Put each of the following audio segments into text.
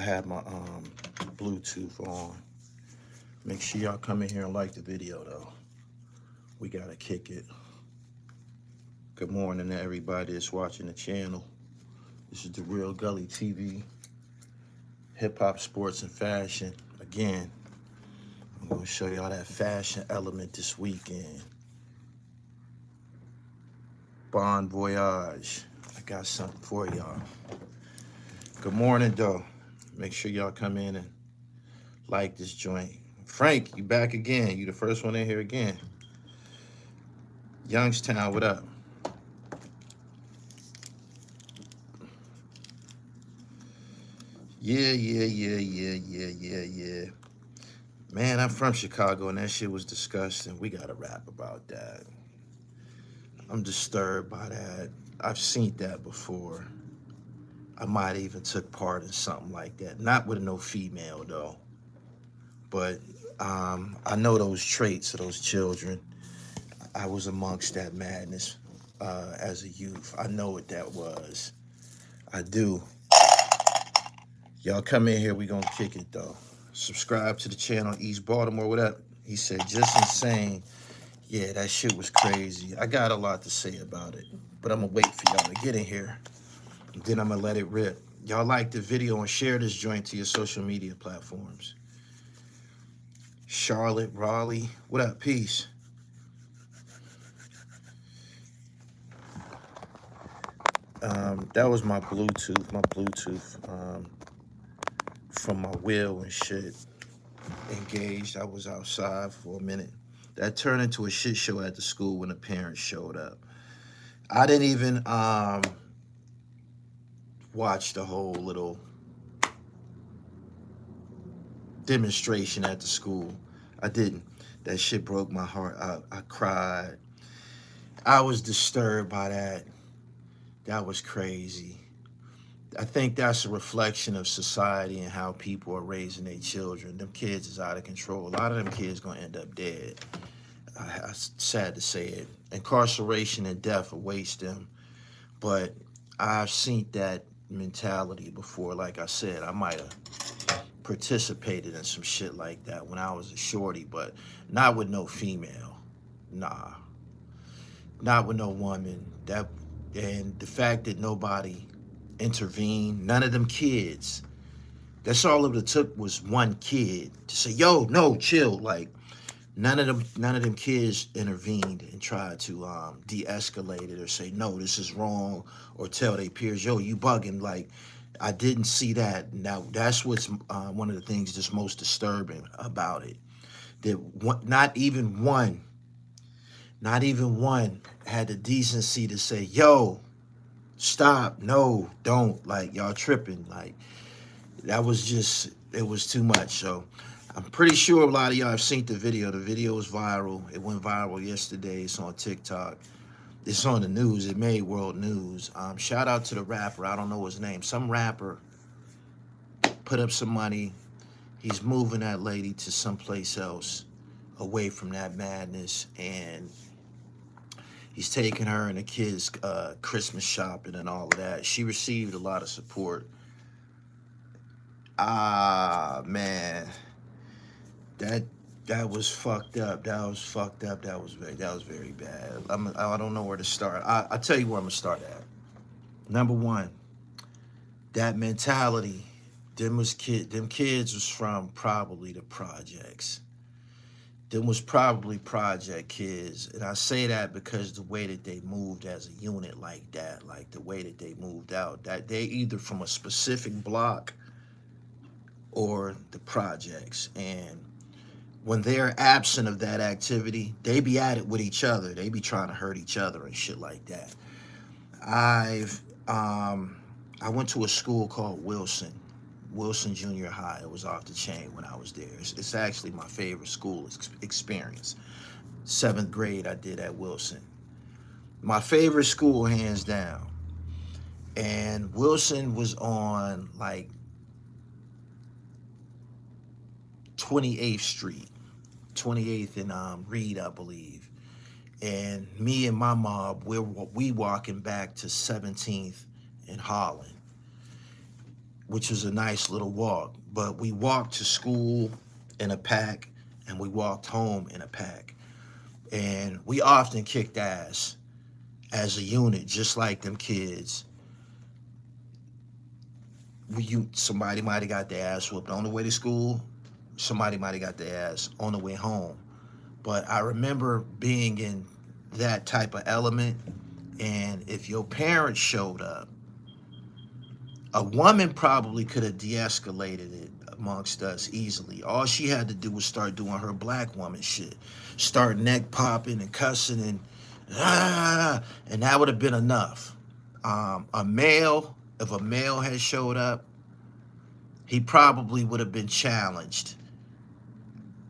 had my Bluetooth on. Make sure y'all come in here and like the video though. We gotta kick it. Good morning to everybody that's watching the channel. This is the Real Gully TV, hip hop, sports, and fashion. Again, I'm gonna show y'all that fashion element this weekend. Bon voyage. I got something for y'all. Good morning though. Make sure y'all come in and like this joint. Frank, you back again. You the first one in here again. Youngstown, what up? Yeah. Man, I'm from Chicago and that shit was disgusting. We gotta rap about that. I'm disturbed by that. I've seen that before. I might even took part in something like that. Not with no female though. But I know those traits of those children. I was amongst that madness as a youth. I know what that was. I do. Y'all come in here, we gonna kick it though. Subscribe to the channel, East Baltimore, what up? He said, just insane. Yeah, that shit was crazy. I got a lot to say about it, but I'm gonna wait for y'all to get in here. And then I'm gonna let it rip. Y'all like the video and share this joint to your social media platforms. Charlotte, Raleigh, what up? Peace. That was my Bluetooth from my wheel and shit engaged. I was outside for a minute. That turned into a shit show at the school when the parents showed up. I didn't even watch the whole little demonstration at the school. I didn't. That shit broke my heart. I cried. I was disturbed by that. That was crazy. I think that's a reflection of society and how people are raising their children. Them kids is out of control. A lot of them kids gonna end up dead. Sad to say it. Incarceration and death awaits them. But I've seen that mentality before. Like I said, I might have participated in some shit like that when I was a shorty, but not with no female. Nah. Not with no woman. And the fact that nobody intervened, none of them kids, that's all it took was one kid to say, yo, no, chill. Like none of them kids intervened and tried to de-escalate it or say, no, this is wrong, or tell their peers, yo, you bugging. Like, I didn't see that. Now that's what's one of the things that's most disturbing about it. That not even one had the decency to say, yo, stop, no, don't, like, y'all tripping. Like, that was just, it was too much. So I'm pretty sure a lot of y'all have seen the video. The video was viral. It went viral yesterday. It's on TikTok. It's on the news. It made world news. Shout out to the rapper. I don't know his name. Some rapper put up some money. He's moving that lady to someplace else away from that madness, and he's taking her and the kids Christmas shopping and all of that. She received a lot of support. Man, that was fucked up. That was fucked up. That was very bad. I don't know where to start. I'll tell you where I'm gonna start at. Number one, that mentality. Them kids was from probably the projects. Them was probably project kids. And I say that because the way that they moved as a unit like that, like the way that they moved out, that they either from a specific block or the projects. And when they're absent of that activity, they be at it with each other. They be trying to hurt each other and shit like that. I went to a school called Wilson Junior High. It was off the chain when I was there. It's actually my favorite school experience. 7th grade I did at Wilson. My favorite school, hands down. And Wilson was on like 28th Street, 28th and Reed, I believe. And me and my mob, we walking back to 17th and Holland. which was a nice little walk. But we walked to school in a pack, and we walked home in a pack. And we often kicked ass as a unit, just like them kids. Somebody might have got their ass whooped on the way to school. Somebody might have got their ass on the way home. But I remember being in that type of element, and if your parents showed up, a woman probably could have de-escalated it amongst us easily. All she had to do was start doing her black woman shit, start neck popping and cussing and that would have been enough. If a male had showed up, he probably would have been challenged.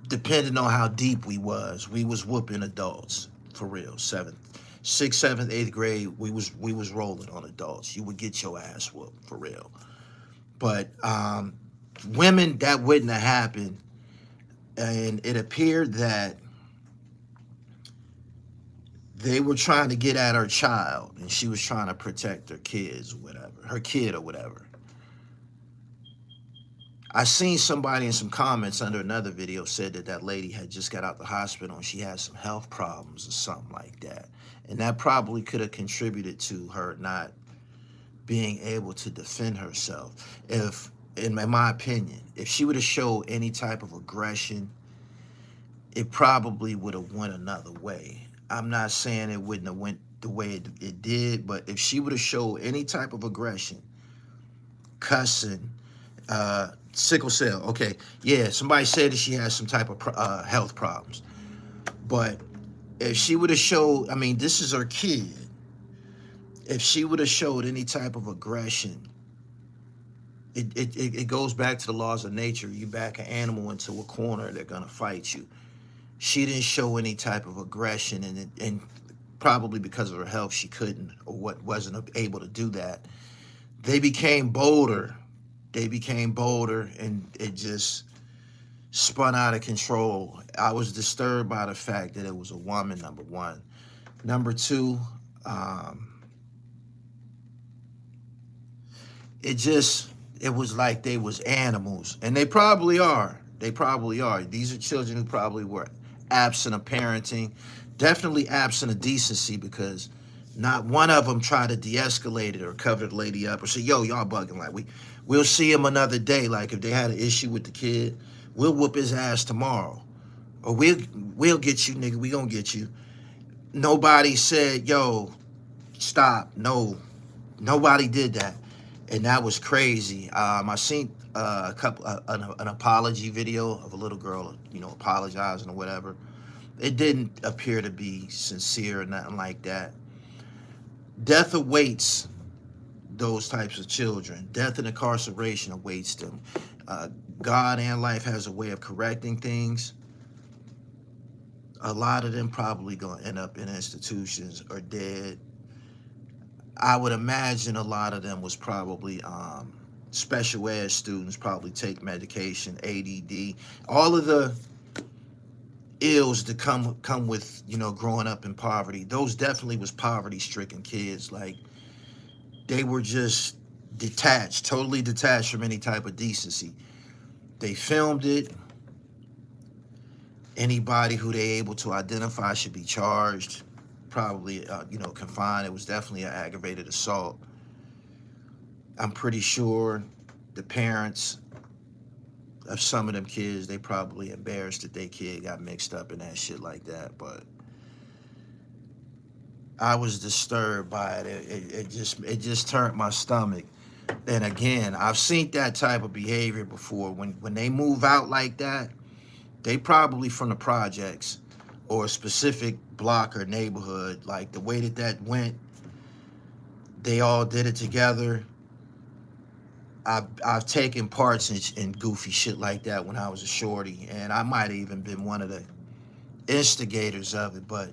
Depending on how deep we was whooping adults for real. 6th, 7th, 8th grade, we was rolling on adults. You would get your ass whooped for real. But women, that wouldn't have happened, and it appeared that they were trying to get at her child, and she was trying to protect her kids or whatever, her kid or whatever. I seen somebody in some comments under another video said that that lady had just got out the hospital and she had some health problems or something like that. And that probably could have contributed to her not being able to defend herself. If, in my opinion, if she would have showed any type of aggression, it probably would have went another way. I'm not saying it wouldn't have went the way it did, but if she would have showed any type of aggression, cussing, sickle cell. Okay, yeah, somebody said that she has some type of health problems. But if she would have showed, I mean, this is her kid. If she would have showed any type of aggression, it goes back to the laws of nature. You back an animal into a corner, they're going to fight you. She didn't show any type of aggression, and probably because of her health, she couldn't or wasn't able to do that. They became bolder. And it just spun out of control. I was disturbed by the fact that it was a woman, number one. Number two, it was like they was animals. And they probably are. These are children who probably were absent of parenting, definitely absent of decency, because not one of them tried to de-escalate it or cover the lady up or say, yo, y'all bugging. Like, we'll see him another day. Like, if they had an issue with the kid, we'll whoop his ass tomorrow. Or we'll get you, nigga. We gonna get you. Nobody said, yo, stop. No, nobody did that. And that was crazy. I seen an apology video of a little girl, apologizing or whatever. It didn't appear to be sincere or nothing like that. Death awaits those types of children. Death and incarceration awaits them. God and life has a way of correcting things. A lot of them probably gonna end up in institutions or dead. I would imagine a lot of them was probably special ed students, probably take medication, ADD, all of the ills that come with, growing up in poverty. Those definitely was poverty-stricken kids. Like, they were just detached, totally detached from any type of decency. They filmed it. Anybody who they able to identify should be charged, probably, confined. It was definitely an aggravated assault. I'm pretty sure the parents of some of them kids, they probably embarrassed that their kid got mixed up in that shit like that. But I was disturbed by it. It just turned my stomach. And again, I've seen that type of behavior before. When they move out like that, they probably from the projects or a specific block or neighborhood. Like, the way that went, they all did it together. I've taken parts in goofy shit like that when I was a shorty, and I might have even been one of the instigators of it, but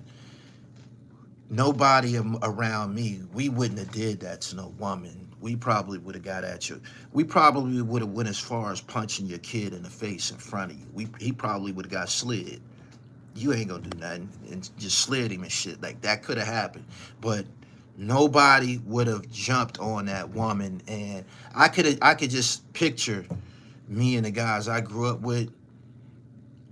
nobody around me, we wouldn't have did that to no woman. We probably would have got at you. We probably would have went as far as punching your kid in the face in front of you. He probably would have got slid. You ain't gonna do nothing, and just slid him and shit. Like, that could have happened. But Nobody would have jumped on that woman, and I could just picture me and the guys I grew up with.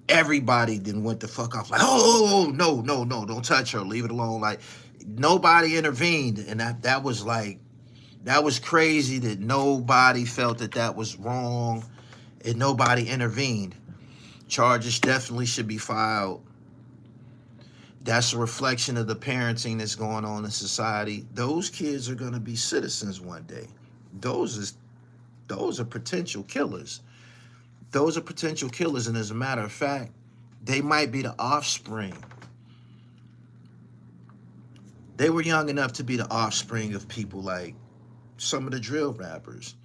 Everybody then went the fuck off like, oh, no, no, no, don't touch her, leave it alone. Like nobody intervened, and that was like that was crazy that nobody felt that that was wrong, and nobody intervened. Charges definitely should be filed. That's a reflection of the parenting that's going on in society. Those kids are going to be citizens one day. Those is those are potential killers. Those are potential killers, and as a matter of fact, they might be the offspring. They were young enough to be the offspring of people like some of the drill rappers,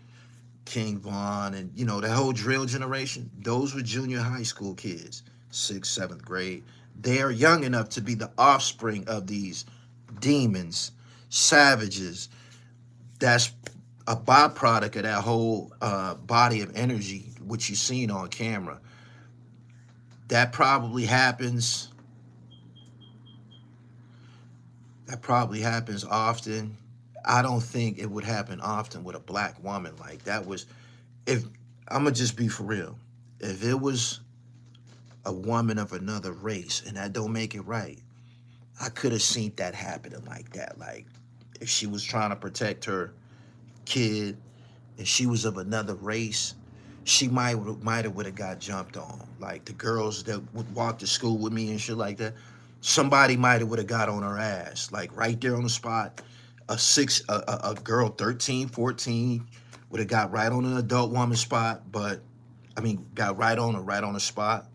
King Von, and the whole drill generation. Those were junior high school kids, 6th, 7th grade. They are young enough to be the offspring of these demons, savages. That's a byproduct of that whole body of energy, which you've seen on camera. That probably happens. That probably happens often. I don't think it would happen often with a black woman. Like that was, if I'm gonna just be for real, if it was a woman of another race, and that don't make it right, I could have seen that happening like that. Like if she was trying to protect her kid, if she was of another race, she might have would have got jumped on. Like the girls that would walk to school with me and shit like that, somebody might have would have got on her ass, like right there on the spot. A girl 13, 14 would have got right on an adult woman spot, but I mean got right on the spot.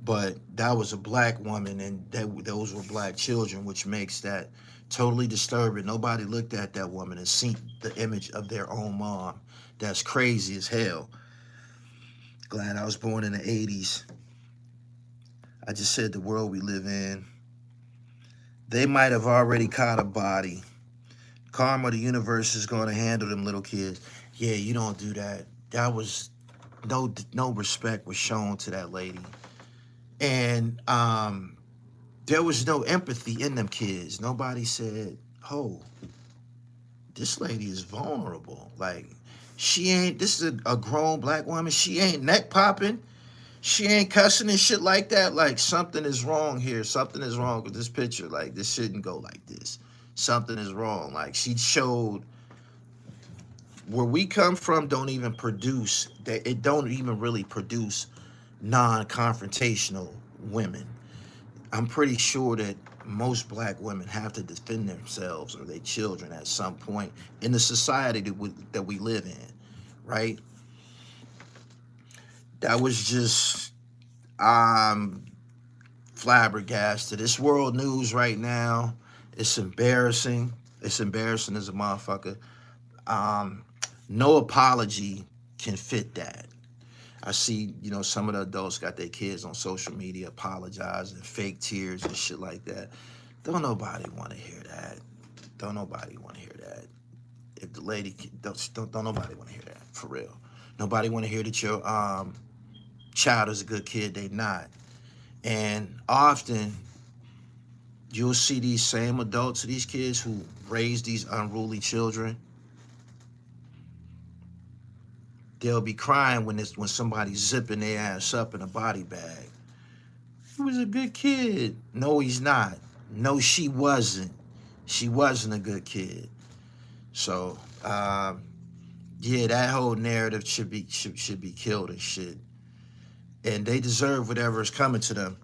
But that was a black woman, and those were black children, which makes that totally disturbing. Nobody looked at that woman and seen the image of their own mom. That's crazy as hell. Glad I was born in the 80s. I just said the world we live in. They might have already caught a body. Karma, the universe is going to handle them little kids. Yeah, you don't do that. That was no respect was shown to that lady. And there was no empathy in them kids. Nobody said, oh, this lady is vulnerable. Like, this is a grown black woman. She ain't neck popping. She ain't cussing and shit like that. Like, something is wrong here. Something is wrong with this picture. Like, this shouldn't go like this. Something is wrong. Like, she showed where we come from don't even produce, that it don't even really produce non-confrontational women. I'm pretty sure that most black women have to defend themselves or their children at some point in the society that we live in, right? That was just, I'm flabbergasted. This world news right now, it's embarrassing. It's embarrassing as a motherfucker. No apology can fit that. I see, some of the adults got their kids on social media apologizing, fake tears and shit like that. Don't nobody want to hear that. Don't nobody want to hear that. If the lady, don't nobody want to hear that, for real. Nobody want to hear that your child is a good kid. They not. And often, you'll see these same adults, these kids who raise these unruly children. They'll be crying when somebody's zipping their ass up in a body bag. He was a good kid. No, he's not. No, she wasn't. She wasn't a good kid. So, yeah, that whole narrative should be killed and shit. And they deserve whatever is coming to them.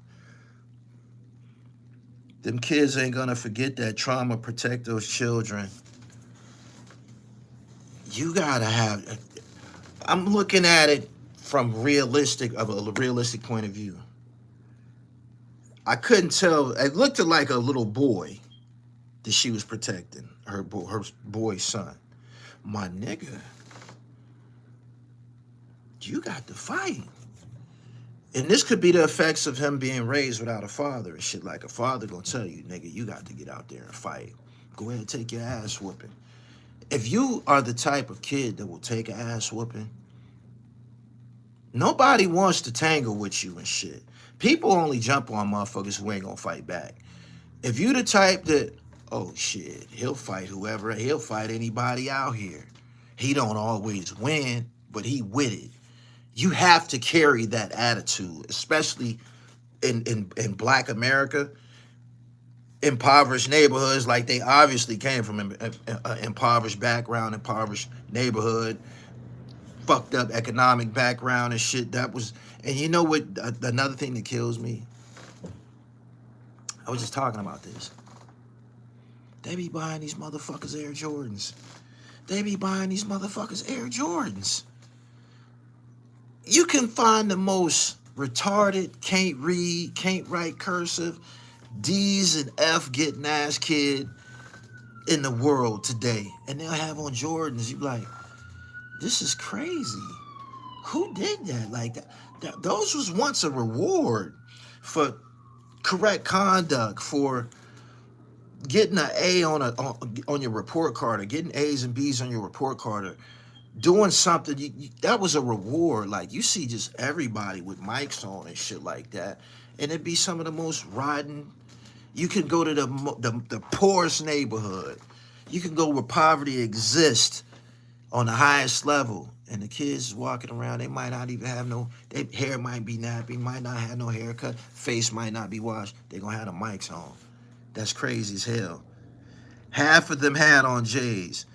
Them kids ain't gonna forget that trauma. Protect those children. You gotta have. I'm looking at it from a realistic point of view. I couldn't tell. It looked like a little boy that she was protecting, her boy's son. My nigga, you got to fight. And this could be the effects of him being raised without a father and shit. Like a father gonna tell you, nigga, you got to get out there and fight. Go ahead and take your ass whooping. If you are the type of kid that will take an ass whooping, nobody wants to tangle with you and shit. People only jump on motherfuckers who ain't gonna fight back. If you the type that Oh shit, he'll fight whoever, he'll fight anybody out here. He don't always win, but he with it. You have to carry that attitude, especially in Black America, impoverished neighborhoods. Like, they obviously came from an impoverished background, impoverished neighborhood, fucked up economic background and shit. That was, and you know what? Another thing that kills me. I was just talking about this. They be buying these motherfuckers Air Jordans. They be buying these motherfuckers Air Jordans. You can find the most retarded, can't read, can't write cursive, D's and F getting ass kid in the world today, and they'll have on Jordans. You be like, this is crazy. Who did that? Like that those was once a reward for correct conduct, for getting an A on your report card, or getting A's and B's on your report card, or doing something. That was a reward. Like, you see just everybody with mics on and shit like that, and it'd be some of the most rotten. You can go to the poorest neighborhood. You can go where poverty exists on the highest level, and the kids walking around, they might not even have their hair might be nappy, might not have no haircut, face might not be washed. They're gonna have the mics on. That's crazy as hell. Half of them had on J's.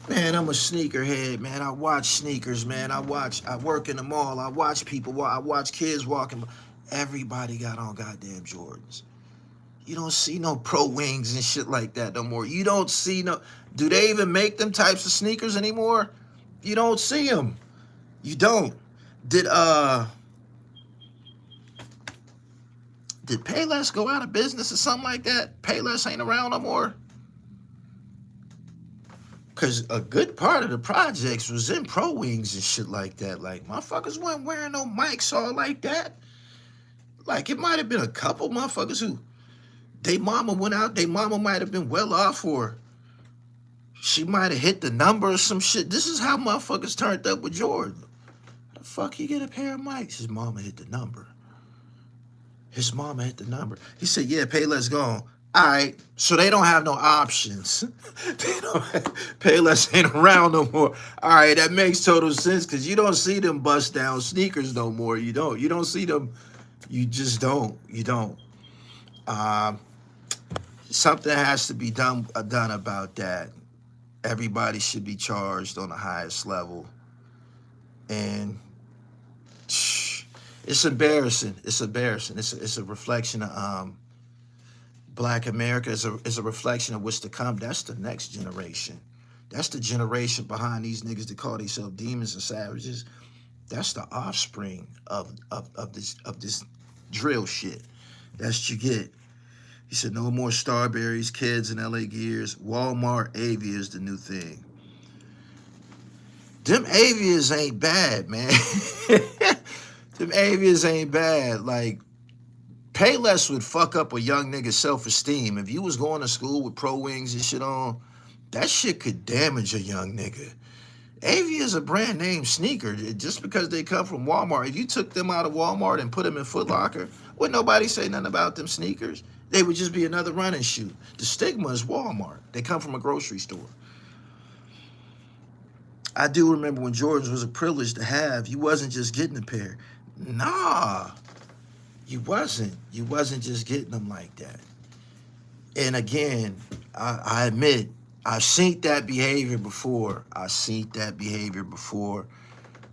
Man, I'm a sneakerhead, man. I watch sneakers, man. I work in the mall. I watch people, I watch kids walking. Everybody got on goddamn Jordans. You don't see no Pro Wings and shit like that no more. You don't see no... Do they even make them types of sneakers anymore? You don't see them. You don't. Did Payless go out of business or something like that? Payless ain't around no more? Because a good part of the projects was in Pro Wings and shit like that. Like, motherfuckers weren't wearing no mics all like that. Like, it might have been a couple motherfuckers who... They mama went out, they mama might have been well off, or she might have hit the number or some shit. This is how motherfuckers turned up with Jordan. How the fuck you get a pair of mics? His mama hit the number. His mama hit the number. He said, yeah, Payless gone. All right, so they don't have no options. Payless ain't around no more. All right, that makes total sense, because you don't see them bust down sneakers no more. You don't see them. You just don't. You don't. Something has to be done about that. Everybody should be charged on the highest level, and it's embarrassing. It's embarrassing. It's a reflection of Black America. It's a reflection of what's to come. That's the next generation. That's the generation behind these niggas that call themselves demons and savages. That's the offspring of this drill shit. That's what you get. He said, no more Starberries, kids, and LA Gears. Walmart Avia is the new thing. Them Avias ain't bad, man. Them Avias ain't bad. Like, Payless would fuck up a young nigga's self-esteem. If you was going to school with Pro Wings and shit on, that shit could damage a young nigga. Avia is a brand name sneaker. Just because they come from Walmart, if you took them out of Walmart and put them in Foot Locker, would nobody say nothing about them sneakers? They would just be another running shoe. The stigma is Walmart. They come from a grocery store. I do remember when Jordans was a privilege to have. You wasn't just getting a pair. Nah, you wasn't. You wasn't just getting them like that. And again, I admit, I've seen that behavior before. I've seen that behavior before.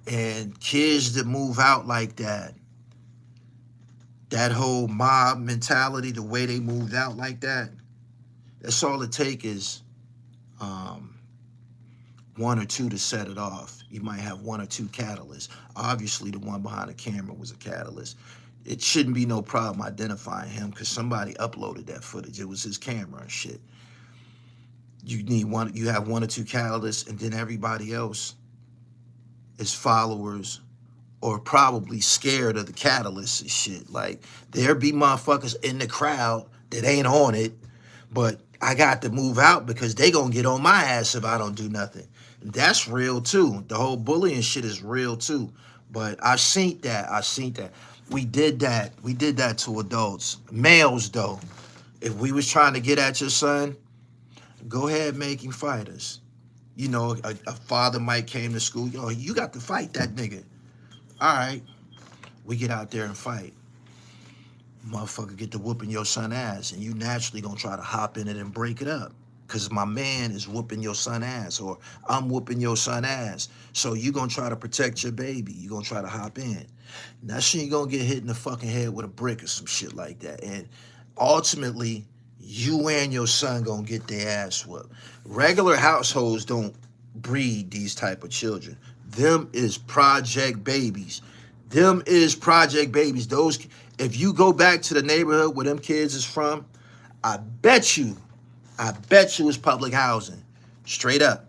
And kids that move out like that, that whole mob mentality, the way they moved out like that, that's all it takes is one or two to set it off. You might have one or two catalysts. Obviously, the one behind the camera was a catalyst. It shouldn't be no problem identifying him because somebody uploaded that footage. It was his camera and shit. You have one or two catalysts, and then everybody else is followers or probably scared of the catalysts and shit. Like, there be motherfuckers in the crowd that ain't on it, but I got to move out because they gonna get on my ass if I don't do nothing. And that's real too. The whole bullying shit is real too. But I've seen that. We did that to adults. Males though. If we was trying to get at your son, Go ahead, make him fight us. You know, a father might came to school. Yo, you got to fight that nigga. All right, we get out there and fight. Motherfucker get to whooping your son ass, and you naturally gonna try to hop in it and break it up. Cause my man is whooping your son ass, or I'm whooping your son ass. So you gonna try to protect your baby. You gonna try to hop in. Now she gonna get hit in the fucking head with a brick or some shit like that. And ultimately, you and your son gonna get their ass whooped. Regular households don't breed these type of children. Them is project babies. Them is project babies. Those, if you go back to the neighborhood where them kids is from, I bet you it's public housing. Straight up.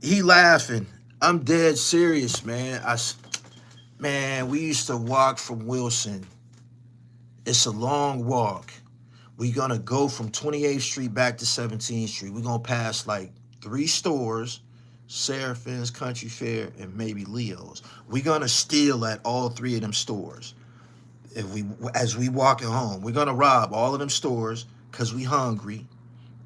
He laughing. I'm dead serious, man. Man, we used to walk from Wilson. It's a long walk. We're gonna go from 28th Street back to 17th Street. We're gonna pass like 3 stores, Seraphin's, Country Fair, and maybe Leo's. We're gonna steal at all 3 of them stores. As we walking home, we're gonna rob all of them stores because we hungry,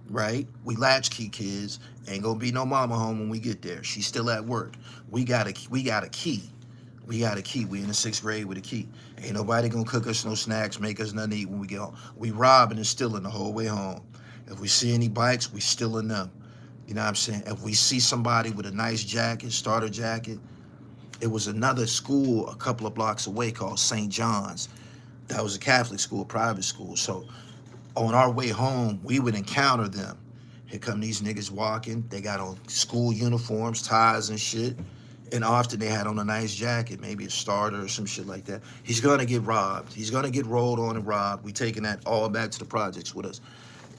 right? We latchkey kids. Ain't gonna be no mama home when we get there. She's still at work. We got a key. We got a key. We in the 6th grade with a key. Ain't nobody gonna cook us no snacks, make us nothing to eat when we get home. We robbing and stealing the whole way home. If we see any bikes, we stealing them. You know what I'm saying? If we see somebody with a nice jacket, starter jacket, it was another school a couple of blocks away called St. John's. That was a Catholic school, private school. So on our way home, we would encounter them. Here come these niggas walking. They got on school uniforms, ties and shit. And often they had on a nice jacket, maybe a starter or some shit like that. He's gonna get robbed. He's gonna get rolled on and robbed. We taking that all back to the projects with us.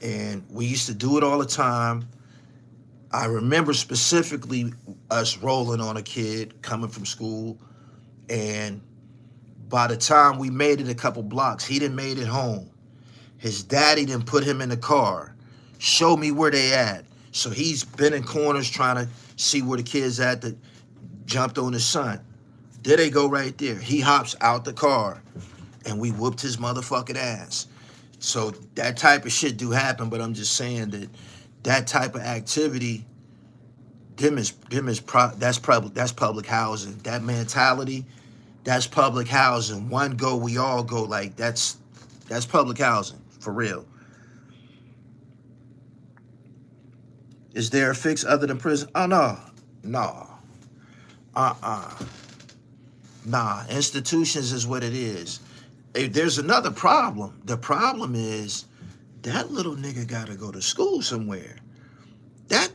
And we used to do it all the time. I remember specifically us rolling on a kid coming from school, and by the time we made it a couple blocks, he done made it home. His daddy done put him in the car, show me where they at. So he's been in corners trying to see where the kids at that jumped on his son. There they go right there. He hops out the car, and we whooped his motherfucking ass. So that type of shit do happen, but I'm just saying that type of activity, that's public housing. That mentality, that's public housing. One go, we all go. Like that's public housing for real. Is there a fix other than prison? Oh no. Nah. Institutions is what it is. There's another problem. The problem is that little nigga gotta go to school somewhere. That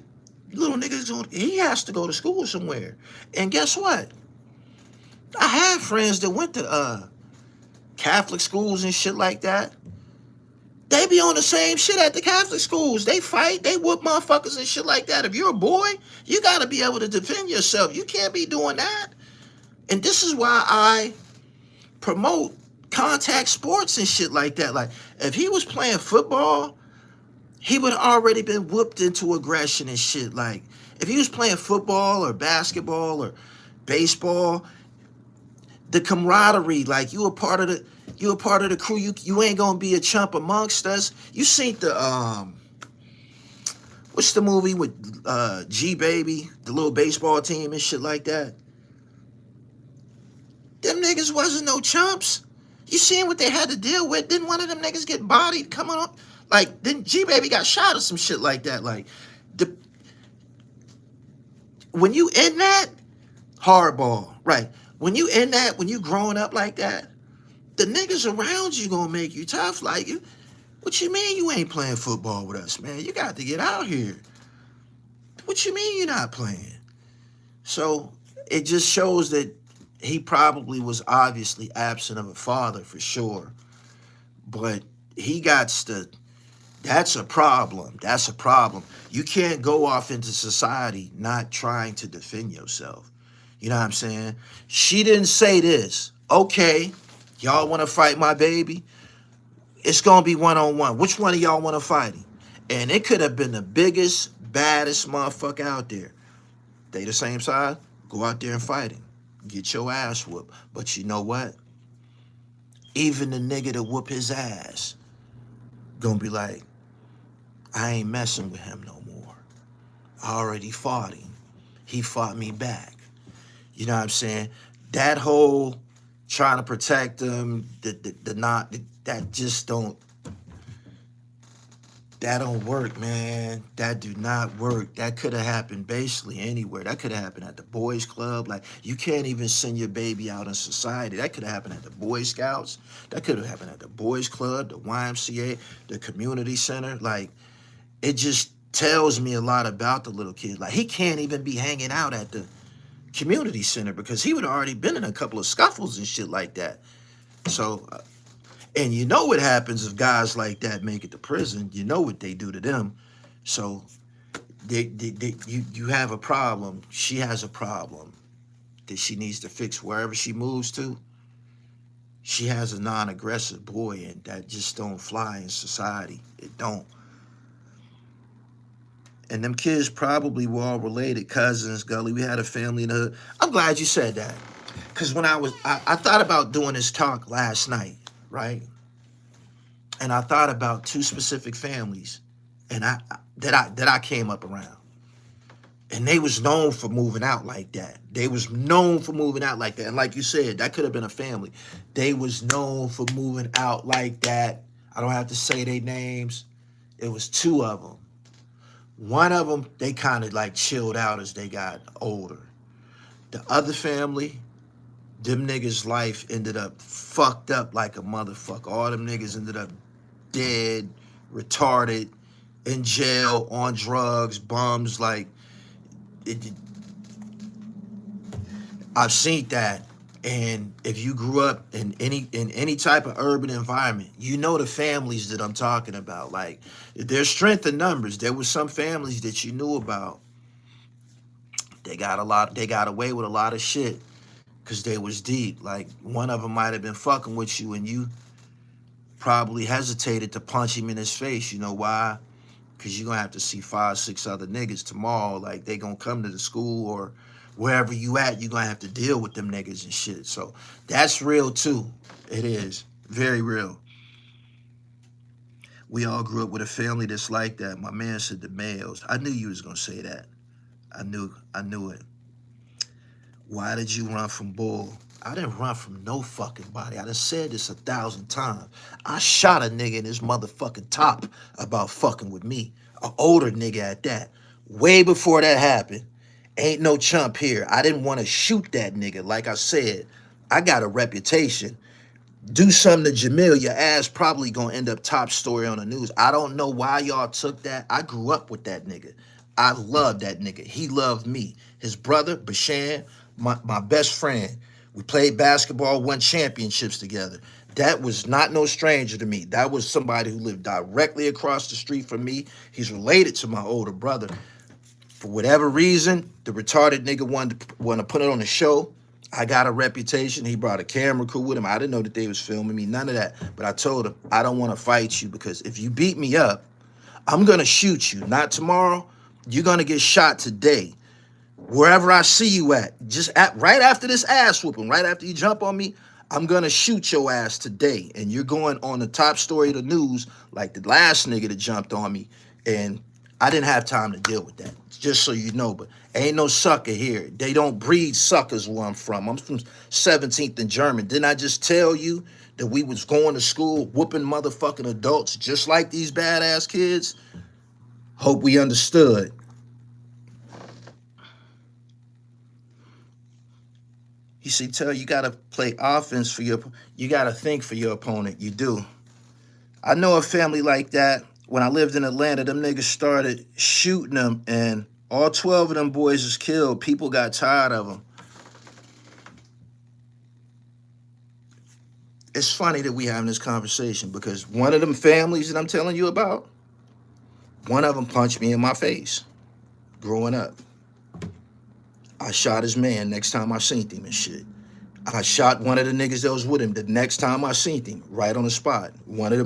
little nigga, he has to go to school somewhere. And guess what? I had friends that went to Catholic schools and shit like that. They be on the same shit at the Catholic schools. They fight, they whoop motherfuckers and shit like that. If you're a boy, you gotta be able to defend yourself. You can't be doing that. And this is why I promote contact sports and shit like that. Like, if he was playing football, he would have already been whooped into aggression and shit. Like, if he was playing football or basketball or baseball, the camaraderie, like you a part of the crew. You ain't gonna be a chump amongst us. You seen the what's the movie with G Baby, the little baseball team and shit like that? Them niggas wasn't no chumps. You seen what they had to deal with? Didn't one of them niggas get bodied coming on? Like, then G Baby got shot or some shit like that. Like, when you in that, hardball, right? When you in that, when you growing up like that, the niggas around you gonna make you tough. Like, what you mean you ain't playing football with us, man? You got to get out here. What you mean you're not playing? So it just shows that he probably was obviously absent of a father for sure. But he got to, that's a problem. That's a problem. You can't go off into society not trying to defend yourself. You know what I'm saying? She didn't say this. Okay, y'all want to fight my baby? It's going to be one-on-one. Which one of y'all want to fight him? And it could have been the biggest, baddest motherfucker out there. They the same side? Go out there and fight him. Get your ass whooped. But you know what? Even the nigga that whoop his ass gonna be like, I ain't messing with him no more. I already fought him. He fought me back. You know what I'm saying? That whole trying to protect them, that just don't, that don't work, man. That do not work. That could have happened basically anywhere. That could have happened at the boys club. Like, you can't even send your baby out in society. That could have happened at the Boy Scouts. That could have happened at the boys club, the YMCA, the community center. Like, it just tells me a lot about the little kid. Like, he can't even be hanging out at the community center because he would have already been in a couple of scuffles and shit like that. So, and you know what happens if guys like that make it to prison. You know what they do to them. So you have a problem. She has a problem that she needs to fix wherever she moves to. She has a non-aggressive boy, and that just don't fly in society. It don't. And them kids probably were all related, cousins, Gully. We had a family in the hood. I'm glad you said that. Because when I thought about doing this talk last night, right? And I thought about two specific families and that I came up around. And they was known for moving out like that. They was known for moving out like that. And like you said, that could have been a family. They was known for moving out like that. I don't have to say their names. It was two of them. One of them, they kind of like chilled out as they got older. The other family, them niggas' life ended up fucked up like a motherfucker. All them niggas ended up dead, retarded, in jail, on drugs, bums. Like, I've seen that. And if you grew up in any type of urban environment, you know the families that I'm talking about. Like, there's strength in numbers. There was some families that you knew about. They got away with a lot of shit because they was deep. Like, one of them might have been fucking with you and you probably hesitated to punch him in his face. You know why? Because you're going to have to see 5, 6 other niggas tomorrow. Like, they going to come to the school or wherever you at, you're going to have to deal with them niggas and shit. So that's real too. It is. Very real. We all grew up with a family that's like that. My man said the Millz. I knew you was going to say that. I knew it. Why did you run from Bull? I didn't run from no fucking body. I done said this 1,000 times. I shot a nigga in his motherfucking top about fucking with me. An older nigga at that. Way before that happened. Ain't no chump here. I didn't want to shoot that nigga. Like I said, I got a reputation. Do something to Jamil, your ass probably gonna end up top story on the news. I don't know why y'all took that. I grew up with that nigga. I love that nigga. He loved me. His brother, Bashan, my best friend. We played basketball, won championships together. That was not no stranger to me. That was somebody who lived directly across the street from me. He's related to my older brother. For whatever reason, the retarded nigga wanted to put it on the show. I got a reputation. He brought a camera crew with him. I didn't know that they was filming me, none of that. But I told him, I don't want to fight you because if you beat me up, I'm going to shoot you. Not tomorrow. You're going to get shot today. Wherever I see you at, right after this ass whooping, right after you jump on me, I'm going to shoot your ass today. And you're going on the top story of the news like the last nigga that jumped on me. And I didn't have time to deal with that, just so you know. But ain't no sucker here. They don't breed suckers where I'm from. I'm from 17th and German. Didn't I just tell you that we was going to school whooping motherfucking adults just like these badass kids? Hope we understood. You see, tell you got to play offense for you got to think for your opponent. You do. I know a family like that. When I lived in Atlanta, them niggas started shooting them, and all 12 of them boys was killed. People got tired of them. It's funny that we having this conversation because one of them families that I'm telling you about, one of them punched me in my face growing up. I shot his man next time I seen him and shit. I shot one of the niggas that was with him the next time I seen him, right on the spot. One of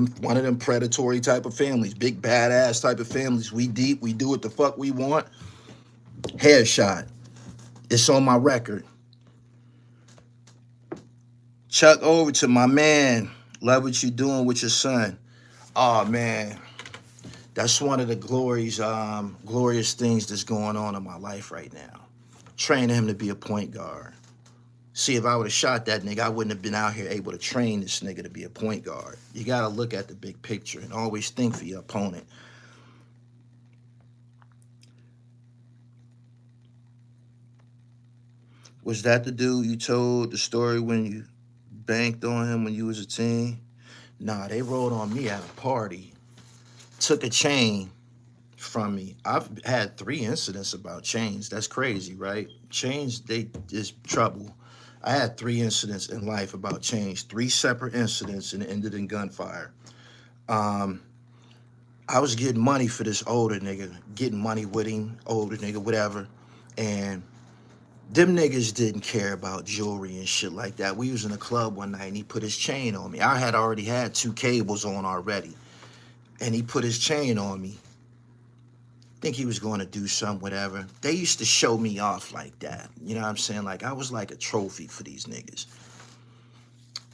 them predatory type of families, big badass type of families. We deep, we do what the fuck we want. Headshot. It's on my record. Chuck over to my man. Love what you doing with your son. Oh man, that's one of the glorious things that's going on in my life right now. Training him to be a point guard. See, if I would have shot that nigga, I wouldn't have been out here able to train this nigga to be a point guard. You got to look at the big picture and always think for your opponent. Was that the dude you told the story when you banked on him when you was a teen? Nah, they rolled on me at a party, took a chain from me. I've had 3 incidents about chains. That's crazy, right? Chains, they is trouble. I had 3 incidents in life about chains, 3 separate incidents, and it ended in gunfire. Um, I was getting money for this older nigga, getting money with him, older nigga, whatever. And them niggas didn't care about jewelry and shit like that. We was in a club one night and he put his chain on me. I had already had 2 cables on already. And he put his chain on me. Think he was going to do something, whatever. They used to show me off like that. You know what I'm saying? Like I was like a trophy for these niggas.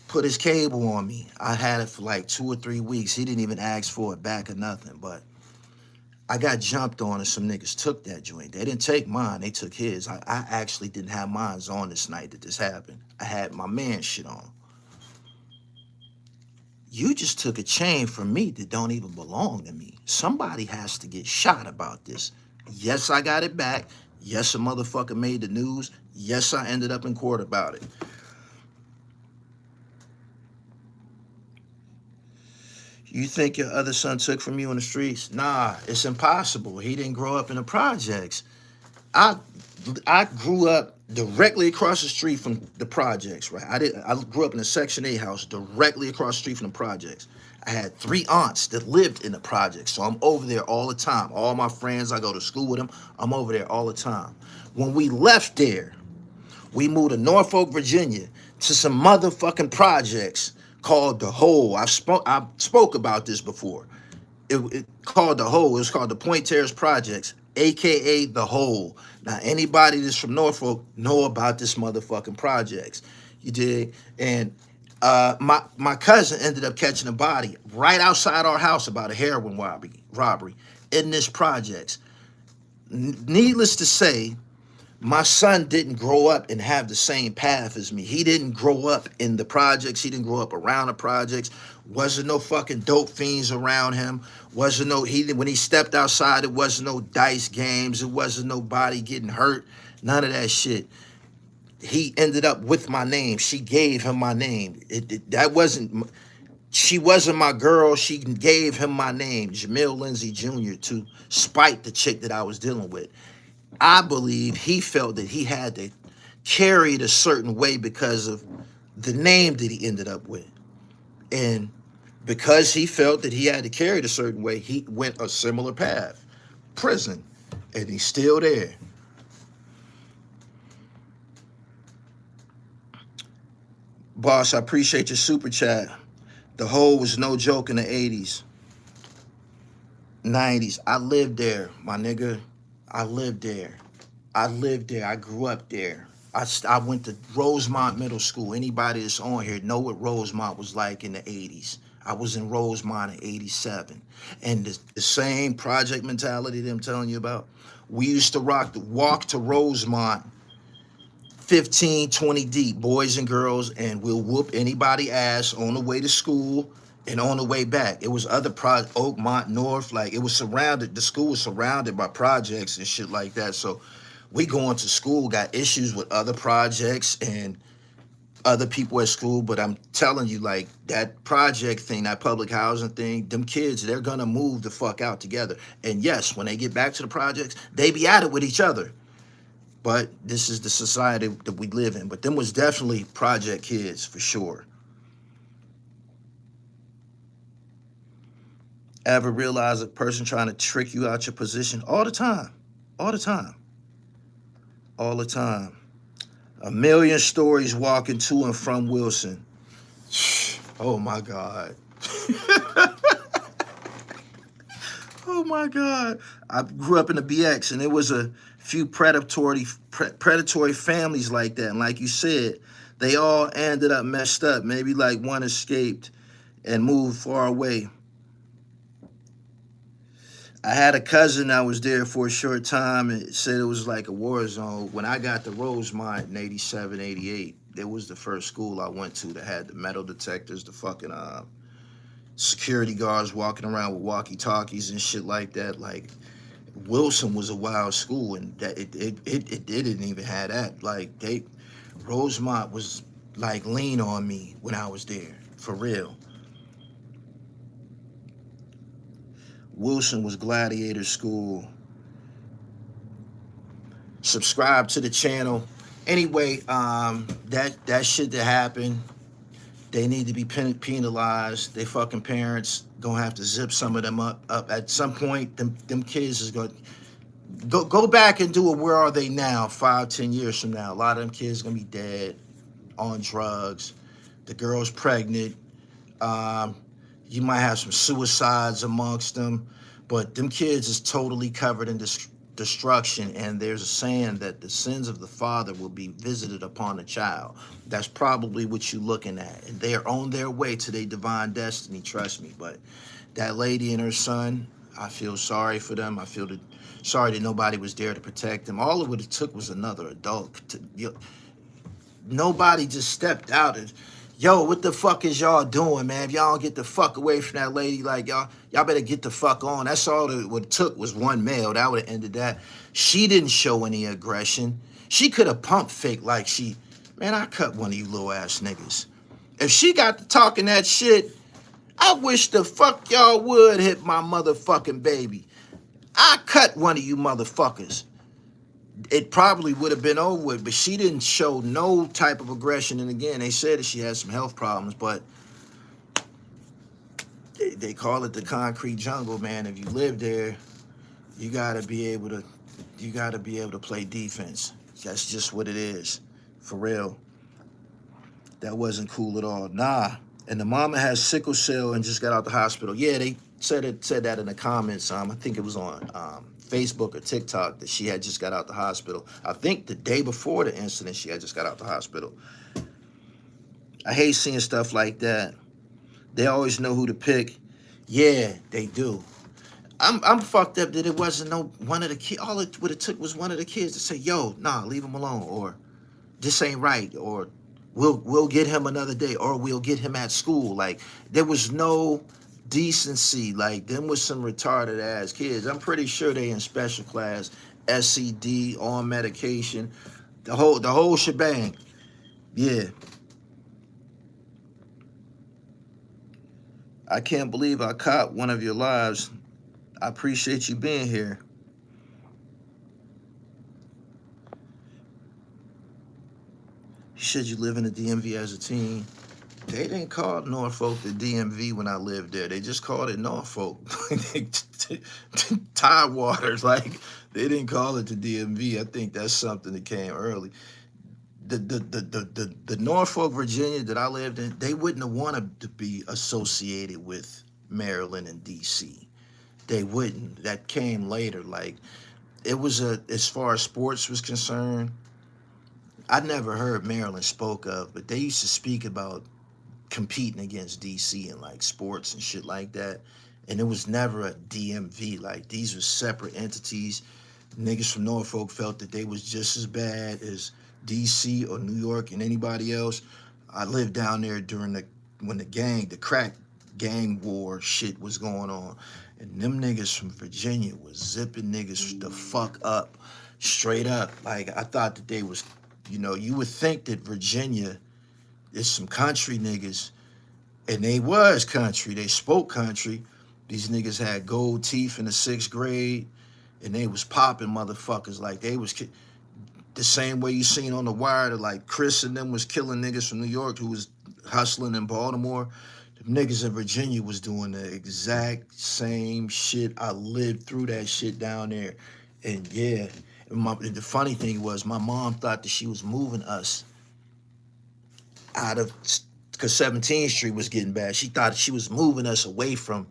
Put his cable on me. I had it for like 2 or 3 weeks. He didn't even ask for it back or nothing. But I got jumped on and some niggas took that joint. They didn't take mine. They took his. I actually didn't have mine on this night that this happened. I had my man shit on. You just took a chain from me that don't even belong to me. Somebody has to get shot about this. Yes, I got it back. Yes, a motherfucker made the news. Yes, I ended up in court about it. You think your other son took from you in the streets? Nah, it's impossible. He didn't grow up in the projects. I grew up directly across the street from the projects, right? I grew up in a Section 8 house directly across the street from the projects. I had 3 aunts that lived in the projects, so I'm over there all the time. All my friends, I go to school with them. I'm over there all the time. When we left there, we moved to Norfolk, Virginia, to some motherfucking projects called The Hole. I spoke about this before. It called The Hole. It was called the Point Terrace Projects, aka The Hole. Now, anybody that's from Norfolk know about this motherfucking projects. You dig? And my cousin ended up catching a body right outside our house about a heroin robbery in this projects. Needless to say, my son didn't grow up and have the same path as me. He didn't grow up in the projects. He didn't grow up around the projects. Wasn't no fucking dope fiends around him. Wasn't no, when he stepped outside, it wasn't no dice games. It wasn't nobody getting hurt. None of that shit. He ended up with my name. She gave him my name. She wasn't my girl. She gave him my name, Jamil Lindsay Jr., to spite the chick that I was dealing with. I believe he felt that he had to carry it a certain way because of the name that he ended up with. And because he felt that he had to carry it a certain way, he went a similar path. Prison. And he's still there. Boss, I appreciate your super chat. The Hole was no joke in the 80s, 90s. I lived there, my nigga. I lived there. I grew up there. I went to Rosemont Middle School. Anybody that's on here know what Rosemont was like in the 80s. I was in Rosemont in 87. And the same project mentality that I'm telling you about, we used to walk to Rosemont 15, 20 deep, boys and girls, and we'll whoop anybody ass on the way to school and on the way back. It was other Oakmont North, like it was surrounded, the school was surrounded by projects and shit like that. So we going to school, got issues with other projects and other people at school, but I'm telling you, like, that project thing, that public housing thing, them kids, they're gonna move the fuck out together. And yes, when they get back to the projects, they be at it with each other. But this is the society that we live in. But them was definitely project kids, for sure. Ever realize a person trying to trick you out your position? All the time. All the time. All the time. A million stories walking to and from Wilson. Oh my God. Oh my God. I grew up in the BX and it was a few predatory families like that. And like you said, they all ended up messed up. Maybe like one escaped and moved far away. I had a cousin that was there for a short time and said it was like a war zone. When I got to Rosemont in 87, 88, it was the first school I went to that had the metal detectors, the fucking security guards walking around with walkie-talkies and shit like that. Like, Wilson was a wild school, and that it didn't even have that. Like, Rosemont was like lean on me when I was there, for real. Wilson was gladiator school. Subscribe to the channel. Anyway, that shit that happened, they need to be penalized. They fucking parents gonna have to zip some of them up. At some point, them kids is gonna go back and do a Where Are They Now 5-10 years from now. A lot of them kids gonna be dead, on drugs. The girl's pregnant. You might have some suicides amongst them, but them kids is totally covered in destruction. And there's a saying that the sins of the father will be visited upon the child. That's probably what you're looking at. And they're on their way to their divine destiny, trust me. But that lady and her son, I feel sorry for them. I feel sorry that nobody was there to protect them. All of what it took was another adult. Nobody just stepped out and, yo, what the fuck is y'all doing, man? If y'all don't get the fuck away from that lady, like, y'all better get the fuck on. That's all what it took was one male. That would have ended that. She didn't show any aggression. She could have pump fake like man, I cut one of you little ass niggas. If she got to talking that shit, I wish the fuck y'all would hit my motherfucking baby. I cut one of you motherfuckers. It probably would have been over with, but she didn't show no type of aggression. And again, they said that she had some health problems, but they call it the concrete jungle, man. If you live there, you gotta be able to play defense. That's just what it is, for real. That wasn't cool at all. Nah. And the mama has sickle cell and just got out the hospital. Yeah, they said that in the comments. I think it was on Facebook or TikTok that she had just got out the hospital. I think the day before the incident, she had just got out the hospital. I hate seeing stuff like that. They always know who to pick. Yeah, they do. I'm fucked up that it wasn't one of the kids. What it took was one of the kids to say, yo, nah, leave him alone, or this ain't right, or we'll get him another day, or we'll get him at school. Like, there was no decency. Like, them was some retarded ass kids. I'm pretty sure they in special class, SCD, on medication, the whole shebang. Yeah. I can't believe I caught one of your lives. I appreciate you being here. You said you live in the DMV as a teen. They didn't call Norfolk the DMV when I lived there. They just called it Norfolk. Tidewater, like, they didn't call it the DMV. I think that's something that came early. The Norfolk, Virginia that I lived in, they wouldn't have wanted to be associated with Maryland and DC. They wouldn't. That came later. Like, it was as far as sports was concerned, I never heard Maryland spoke of, but they used to speak about competing against DC in like sports and shit like that. And it was never a DMV. Like, these were separate entities. Niggas from Norfolk felt that they was just as bad as DC or New York and anybody else. I lived down there during when the crack gang war shit was going on. And them niggas from Virginia was zipping niggas the fuck up, straight up. Like, I thought that they was, you would think that Virginia is some country niggas, and they was country. They spoke country. These niggas had gold teeth in the 6th grade, and they was popping motherfuckers like they was the same way you seen on The Wire that like Chris and them was killing niggas from New York who was hustling in Baltimore. The niggas in Virginia was doing the exact same shit. I lived through that shit down there. And yeah, the funny thing was my mom thought that she was moving us out of, because 17th Street was getting bad. She thought she was moving us away from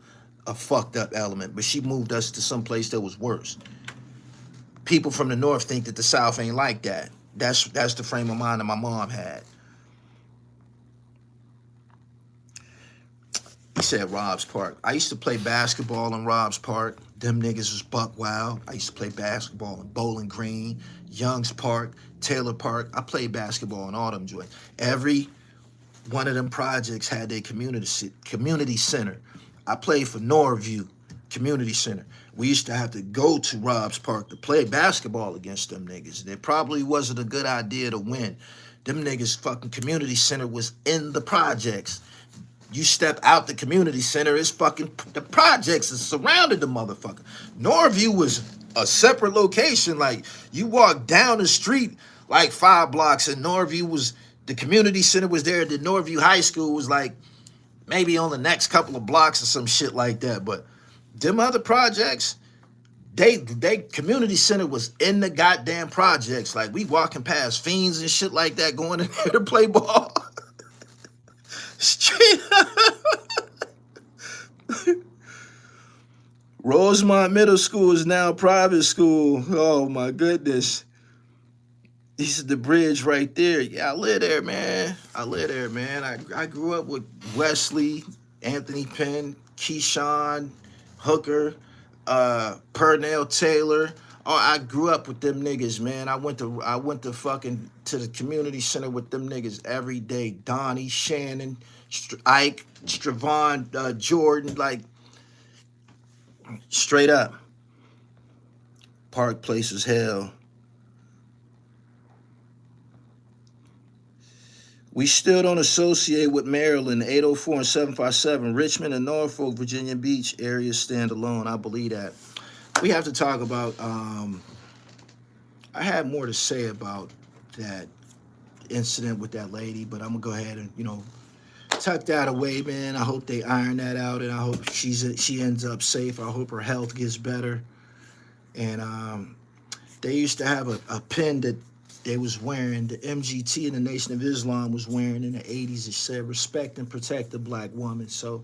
a fucked up element, but she moved us to some place that was worse. People from the North think that the South ain't like that. That's the frame of mind that my mom had. He said Robs Park. I used to play basketball in Robs Park. Them niggas was buck wild. I used to play basketball in Bowling Green, Youngs Park, Taylor Park. I played basketball in all them joints. Every one of them projects had their community center. I played for Norview Community Center. We used to have to go to Rob's Park to play basketball against them niggas. It probably wasn't a good idea to win. Them niggas fucking community center was in the projects. You step out the community center, it's fucking, the projects is surrounded the motherfucker. Norview was a separate location. Like, you walk down the street like 5 blocks, and Norview was, the community center was there. The Norview High School was like maybe on the next couple of blocks or some shit like that. But them other projects, they community center was in the goddamn projects. Like, we walking past fiends and shit like that, going in there to play ball. Straight up. Rosemont Middle School is now private school. Oh my goodness. This is the bridge right there. Yeah, I live there, man. I grew up with Wesley, Anthony Penn, Keyshawn, Hooker, Purnell Taylor. Oh, I grew up with them niggas, man. I went to fucking to the community center with them niggas every day. Donnie, Shannon, Ike, Stravon, Jordan, like, straight up. Park Place is hell. We still don't associate with Maryland, 804 and 757. Richmond and Norfolk, Virginia Beach areas stand alone. I believe that. We have to talk about, I had more to say about that incident with that lady, but I'm going to go ahead and, tuck that away, man. I hope they iron that out, and I hope she ends up safe. I hope her health gets better. And they used to have a pin that they was wearing, the MGT and the Nation of Islam was wearing in the 80s. It said, respect and protect the black woman. So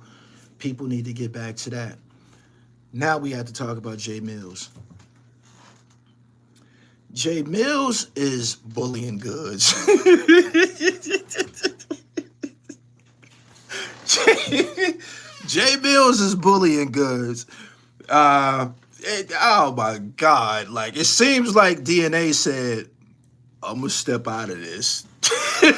people need to get back to that. Now we have to talk about Jae Millz. Jae Millz is bullying goods. Jae Millz is bullying goods. Oh my God. Like, it seems like DNA said, I'm gonna step out of this. Hey,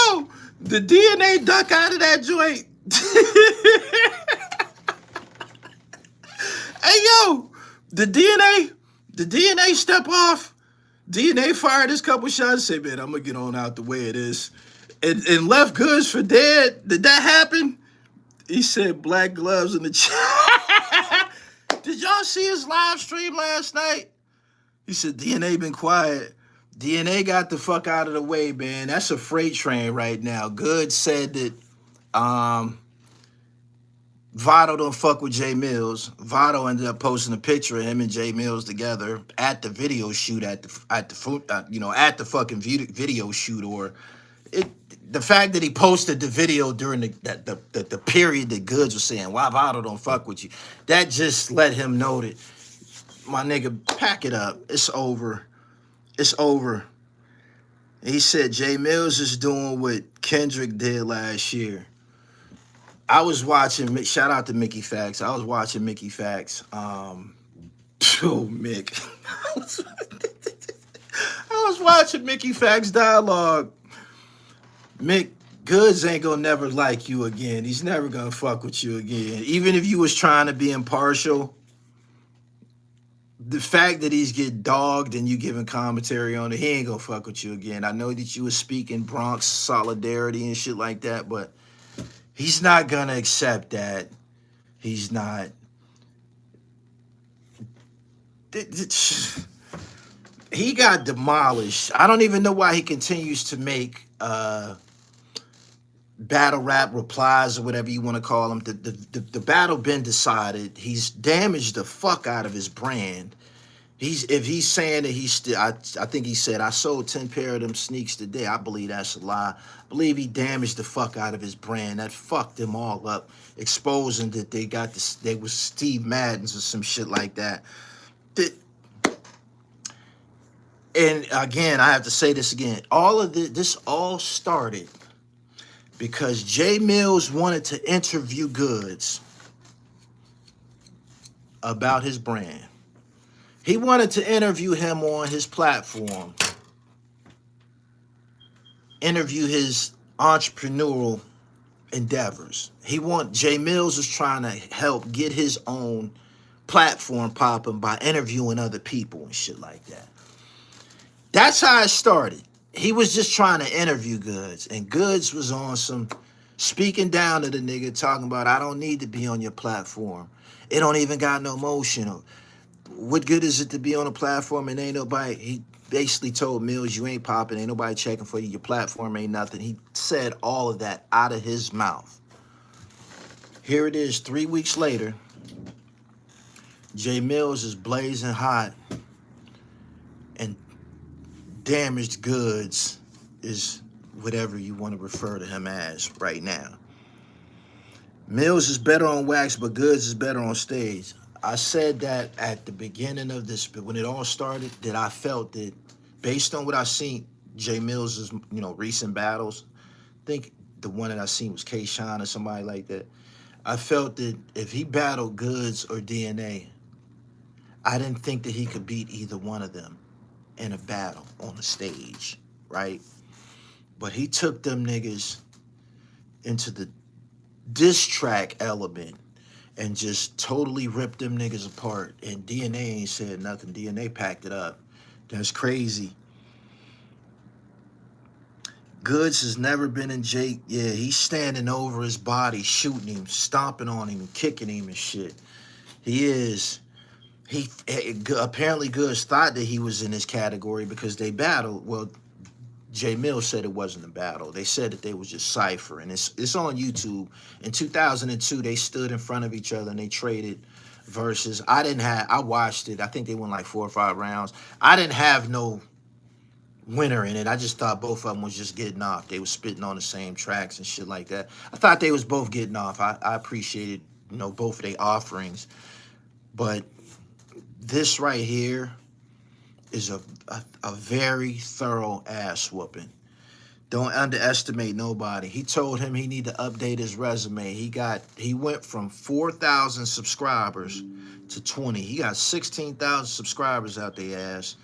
yo, the DNA duck out of that joint. Hey, yo, the DNA step off. DNA fired his couple shots and said, man, I'm gonna get on out the way of this. And left goods for dead. Did that happen? He said black gloves in the chat. Did y'all see his live stream last night? He said DNA been quiet. DNA got the fuck out of the way, man. That's a freight train right now. Good said that Votto don't fuck with Jae Millz. Votto ended up posting a picture of him and Jae Millz together at the video shoot at the fucking video shoot, or the fact that he posted the video during the period that Goods was saying, why Votto don't fuck with you, that just let him know that, my nigga, pack it up. It's over. It's over. He said Jae Millz is doing what Kendrick did last year. I was watching, shout out to Mickey Fax. I was watching Mickey Fax. Mick. I was watching Mickey Fax dialogue. Mick, Goods ain't gonna never like you again. He's never gonna fuck with you again. Even if you was trying to be impartial, the fact that he's getting dogged and you giving commentary on it, he ain't gonna fuck with you again. I know that you was speaking Bronx solidarity and shit like that, but he's not gonna accept that. He's not. He got demolished. I don't even know why he continues to make battle rap replies or whatever you want to call them. The battle been decided. He's damaged the fuck out of his brand. If he's saying that he's still, I think he said, I sold 10 pair of them sneaks today. I believe that's a lie. I believe he damaged the fuck out of his brand. That fucked them all up, exposing that they got this, they was Steve Madden's or some shit like that. And again, I have to say this again. All of this all started because Jae Millz wanted to interview Goods. about his brand. He wanted to interview him on his platform, interview his entrepreneurial endeavors. Jae Millz was trying to help get his own platform popping by interviewing other people and shit like that. That's how it started. He was just trying to interview Goods, and Goods was on some speaking down to the nigga, talking about, I don't need to be on your platform. It don't even got no motion. What good is it to be on a platform and ain't nobody? He basically told Millz, you ain't popping, ain't nobody checking for you, your platform ain't nothing. He said all of that out of his mouth. Here it is 3 weeks later. Jae Millz is blazing hot, and damaged goods is whatever you want to refer to him as right now. Millz is better on wax, but Goods is better on stage. I said that at the beginning of this, but when it all started, that I felt that based on what I seen, Jae Millz's, recent battles, I think the one that I seen was K-Shine or somebody like that. I felt that if he battled Goods or DNA, I didn't think that he could beat either one of them in a battle on the stage, right? But he took them niggas into the diss track element and just totally ripped them niggas apart. And DNA ain't said nothing. DNA packed it up. That's crazy. Goods has never been in Jake. Yeah, he's standing over his body, shooting him, stomping on him, kicking him and shit. He is. Apparently Goods thought that he was in this category because they battled. Well, Jae Millz said it wasn't a battle. They said that they was just ciphering. It's on YouTube. In 2002, they stood in front of each other and they traded verses. I watched it. I think they went like 4 or 5 rounds. I didn't have no winner in it. I just thought both of them was just getting off. They was spitting on the same tracks and shit like that. I thought they was both getting off. I appreciated, both of their offerings. But this right here is a very thorough ass whooping. Don't underestimate nobody. He told him he need to update his resume. He went from 4,000 subscribers to 20. He got 16,000 subscribers out their ass.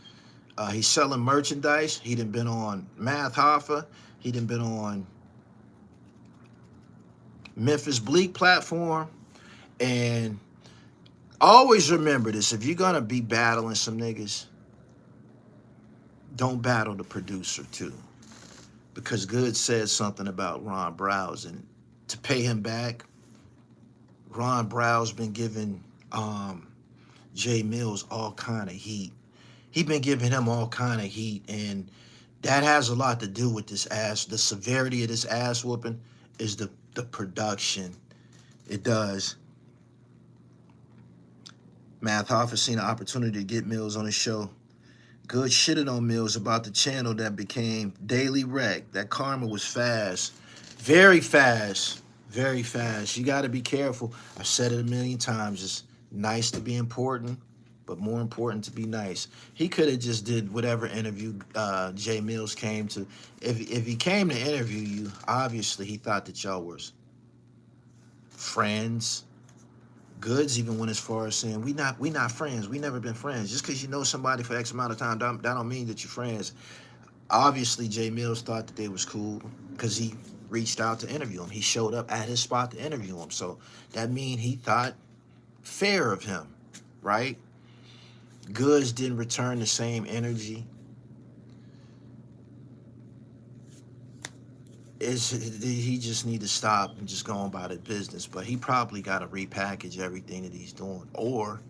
He's selling merchandise. He done been on Math Hoffa. He done been on Memphis Bleak platform. And always remember this. If you're going to be battling some niggas, don't battle the producer too. Because Good said something about Ron Browse, and to pay him back, Ron Browse been giving Jae Millz all kind of heat. He been giving him all kind of heat, and that has a lot to do with this ass. The severity of this ass whooping is the production. It does. Math Hoffa seen an opportunity to get Millz on his show. Good shitted on Millz about the channel that became Daily Rec. That karma was fast. Very fast. Very fast. You got to be careful. I've said it a million times. It's nice to be important, but more important to be nice. He could have just did whatever interview Jae Millz came to. If he came to interview you, obviously he thought that y'all was friends. Goods even went as far as saying, we not friends. We never been friends. Just because you know somebody for X amount of time, that don't mean that you're friends. Obviously, Jae Millz thought that they was cool because he reached out to interview him. He showed up at his spot to interview him. So that means he thought fair of him, right? Goods didn't return the same energy. He just need to stop and just go on about his business. But he probably got to repackage everything that he's doing. Or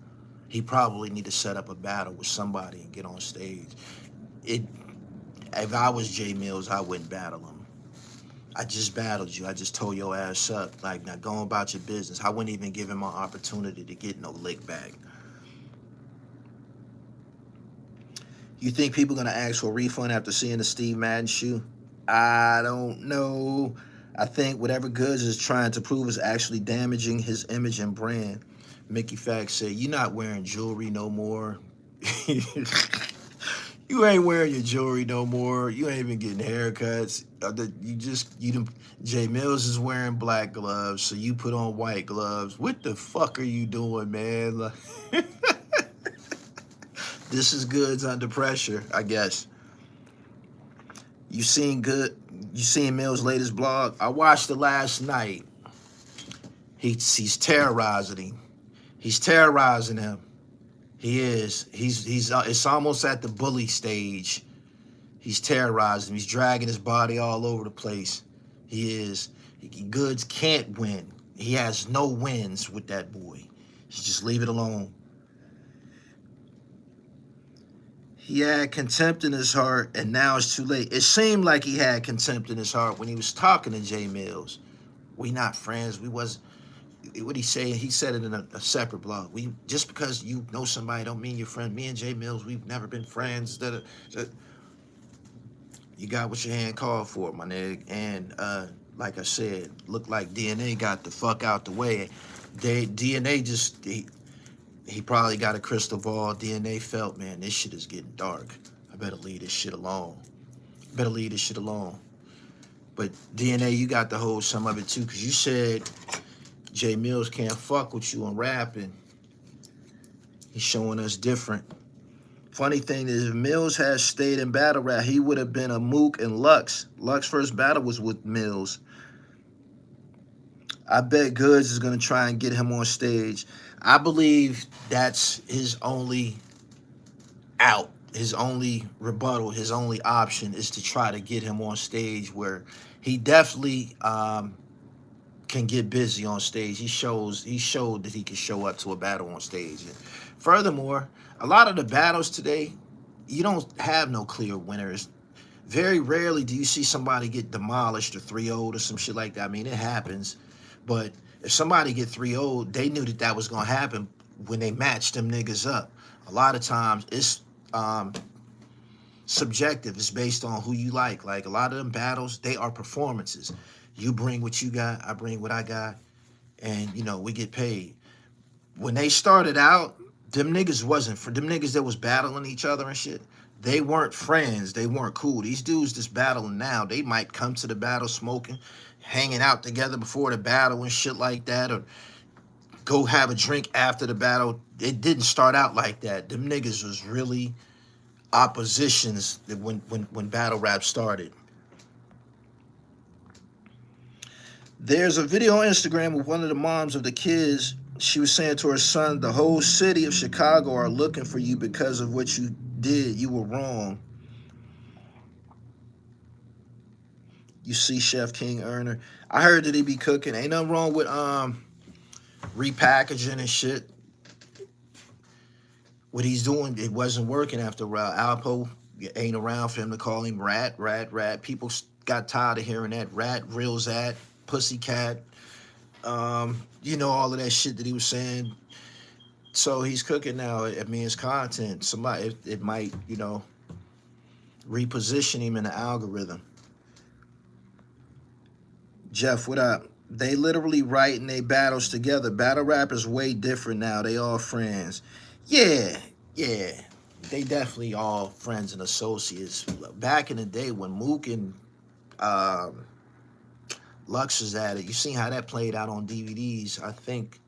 he probably need to set up a battle with somebody and get on stage. If I was Jae Millz, I wouldn't battle him. I just battled you. I just told your ass up. Like, now go about your business. I wouldn't even give him an opportunity to get no lick back. You think people going to ask for a refund after seeing the Steve Madden shoe? I don't know. I think whatever Goods is trying to prove is actually damaging his image and brand. Mickey Fax said, you're not wearing jewelry no more. You ain't wearing your jewelry no more. You ain't even getting haircuts. Jae Millz is wearing black gloves, so you put on white gloves. What the fuck are you doing, man? Like, this is goods under pressure, I guess. You seen good? You seen Mill's latest blog? I watched it last night. He's terrorizing him. He's terrorizing him. He is. He's. It's almost at the bully stage. He's terrorizing him. He's dragging his body all over the place. He is. Goods can't win. He has no wins with that boy. Just leave it alone. He had contempt in his heart, and now it's too late. It seemed like he had contempt in his heart when he was talking to Jae Millz. We not friends. We was. What he say? He said it in a separate blog. We just because you know somebody don't mean your friend. Me and Jae Millz, we've never been friends. You got what your hand called for, my nigga. And like I said, looked like DNA got the fuck out the way. DNA just he probably got a crystal ball. DNA felt, man, this shit is getting dark. I better leave this shit alone. Better leave this shit alone. But DNA, you got to hold some of it too, because you said Jae Millz can't fuck with you on rapping. He's showing us different. Funny thing is, if Millz had stayed in battle rap, he would have been a Mook and Lux. Lux's first battle was with Millz. I bet Goods is going to try and get him on stage. I believe that's his only out, his only rebuttal, his only option is to try to get him on stage, where he definitely can get busy on stage. He showed that he can show up to a battle on stage. And furthermore, a lot of the battles today, you don't have no clear winners. Very rarely do you see somebody get demolished or 3-0'd or some shit like that. I mean, it happens. But if somebody get 3-0'd, they knew that was going to happen when they matched them niggas up. A lot of times, it's subjective. It's based on who you like. Like, a lot of them battles, they are performances. You bring what you got, I bring what I got, and, you know, we get paid. When they started out, them niggas wasn't, for them niggas that was battling each other and shit, they weren't friends. They weren't cool. These dudes just battling now, they might come to the battle smoking, hanging out together before the battle and shit like that, or go have a drink after the battle. It didn't start out like that. Them niggas was really oppositions when battle rap started. There's a video on Instagram of one of the moms of the kids. She was saying to her son, the whole city of Chicago are looking for you because of what you did. You were wrong. You see Chef King Erner. I heard that he be cooking. Ain't nothing wrong with repackaging and shit. What he's doing, it wasn't working after Alpo ain't around for him to call him rat. People got tired of hearing that. Rat, real Zat, pussycat. You know, all of that shit that he was saying. So he's cooking now. I mean, it's content. Somebody, it might, you know, reposition him in the algorithm. Jeff, what up? They literally writing their battles together. Battle rap is way different now. They all friends. Yeah. They definitely all friends and associates. Back in the day when Mook and Lux was at it, you seen how that played out on DVDs. I think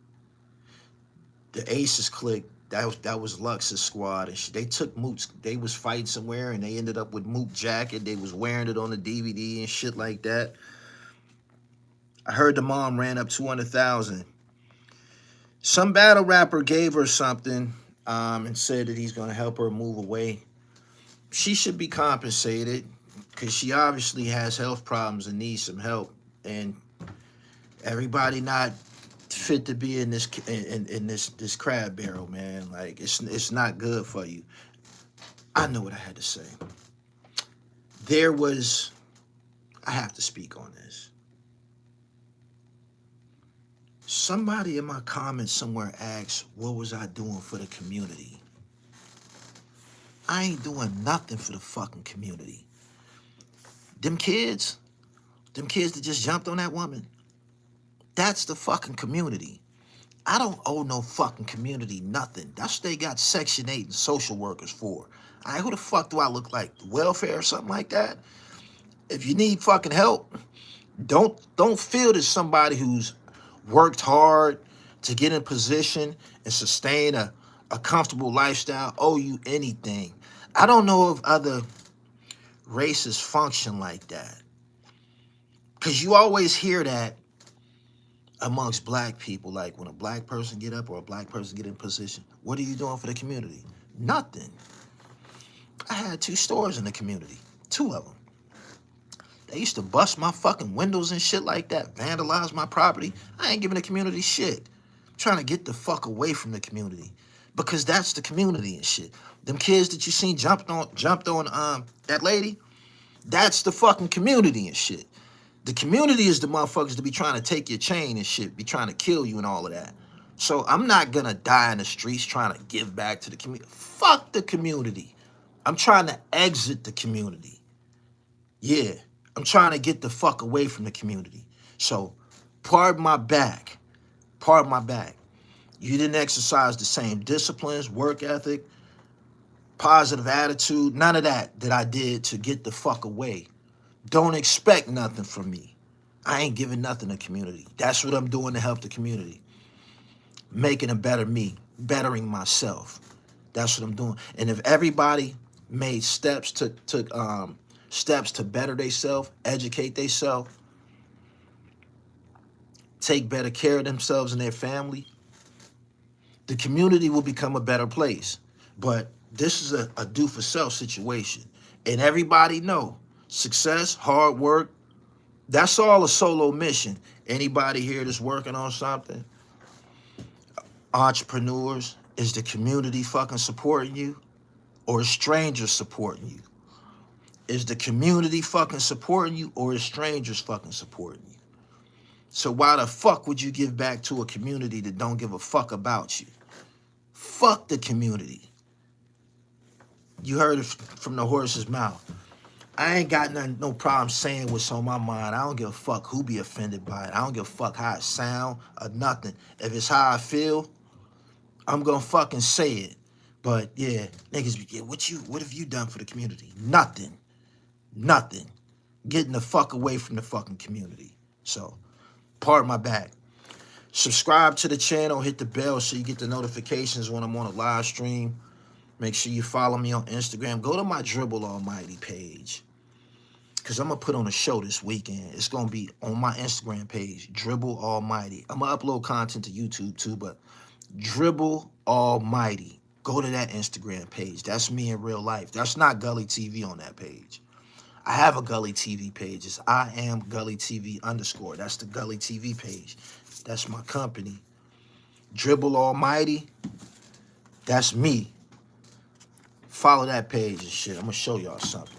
the Aces clique, that was Lux's squad. And they took Mook's, they was fighting somewhere and they ended up with Mook jacket. They was wearing it on the DVD and shit like that. I heard the mom ran up 200,000. Some battle rapper gave her something and said that he's going to help her move away. She should be compensated because she obviously has health problems and needs some help. And everybody not fit to be in this this crab barrel, man. Like, it's not good for you. I know what I had to say. I have to speak on this. Somebody in my comments somewhere asked, what was I doing for the community? I ain't doing nothing for the fucking community. Them kids that just jumped on that woman, that's the fucking community. I don't owe no fucking community nothing. That's what they got Section 8 and social workers for. All right, who the fuck do I look like? Welfare or something like that? If you need fucking help, don't feel that somebody who's worked hard to get in position and sustain a comfortable lifestyle owe you anything. I don't know if other races function like that. Because you always hear that amongst black people, like when a black person get up or a black person get in position, what are you doing for the community? Nothing. I had 2 stores in the community, 2 of them. They used to bust my fucking windows and shit like that, vandalize my property. I ain't giving the community shit. I'm trying to get the fuck away from the community because that's the community and shit. Them kids that you seen jumped on that lady, that's the fucking community and shit. The community is the motherfuckers to be trying to take your chain and shit, be trying to kill you and all of that. So I'm not gonna die in the streets trying to give back to the community. Fuck the community. I'm trying to exit the community. Yeah, I'm trying to get the fuck away from the community. So, pardon my back. Pardon my back. You didn't exercise the same disciplines, work ethic, positive attitude, none of that I did to get the fuck away. Don't expect nothing from me. I ain't giving nothing to the community. That's what I'm doing to help the community. Making a better me, bettering myself. That's what I'm doing. And if everybody made steps to better themselves, educate themselves, take better care of themselves and their family, the community will become a better place. But this is a do-for-self situation. And everybody know, success, hard work, that's all a solo mission. Anybody here that's working on something, entrepreneurs, is the community fucking supporting you or is strangers supporting you? Is the community fucking supporting you or is strangers fucking supporting you? So why the fuck would you give back to a community that don't give a fuck about you? Fuck the community. You heard it from the horse's mouth. I ain't got no problem saying what's on my mind. I don't give a fuck who be offended by it. I don't give a fuck how it sound or nothing. If it's how I feel, I'm gonna fucking say it. But yeah, niggas, yeah, what have you done for the community? Nothing. Nothing. Getting the fuck away from the fucking community. So, pardon my back. Subscribe to the channel, hit the bell so you get the notifications when I'm on a live stream. Make sure you follow me on Instagram. Go to my Dribble Almighty page. Because I'm going to put on a show this weekend. It's going to be on my Instagram page, Dribble Almighty. I'm going to upload content to YouTube too, but Dribble Almighty. Go to that Instagram page. That's me in real life. That's not Gully TV on that page. I have a Gully TV page. It's I am Gully TV _ That's the Gully TV page. That's my company. Dribble Almighty. That's me. Follow that page and shit. I'm going to show y'all something.